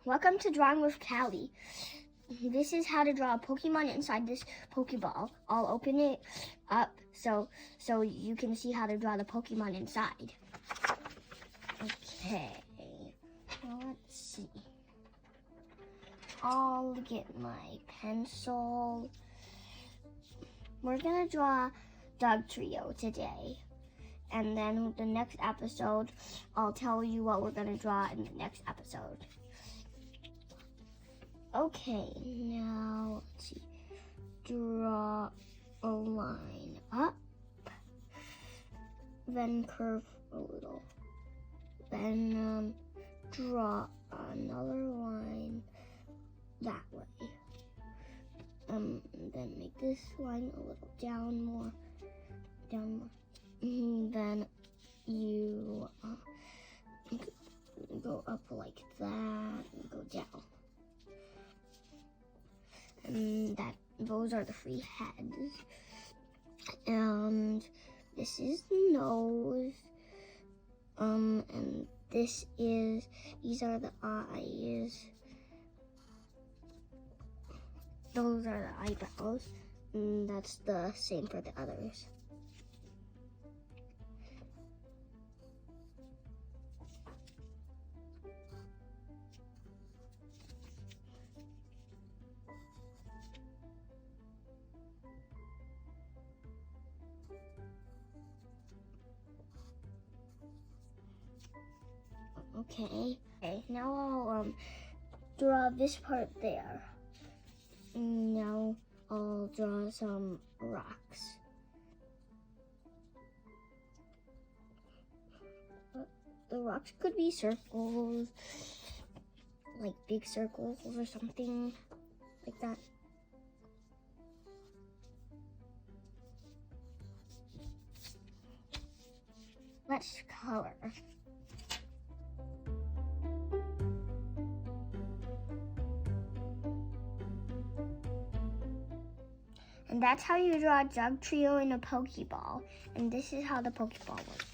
Welcome to Drawing with Callie. This is how to draw a Pokemon inside this Pokeball. I'll open it up so you can see how to draw the Pokemon inside. Okay, now let's see. I'll get my pencil. We're gonna draw Dugtrio today. And then the next episode, I'll tell you what we're gonna draw in the next episode. Okay, now let's see. Draw a line up, then curve a little. Then draw another line that way. Then make this line a little down more. Then you go up like that and go down. And those are the 3 heads. And this is the nose. And these are the eyes. Those are the eyebrows. And that's the same for the others. Okay, now I'll draw this part there. Now I'll draw some rocks. The rocks could be circles, like big circles or something like that. Let's color. And that's how you draw a Dugtrio in a Pokeball. And this is how the Pokeball works.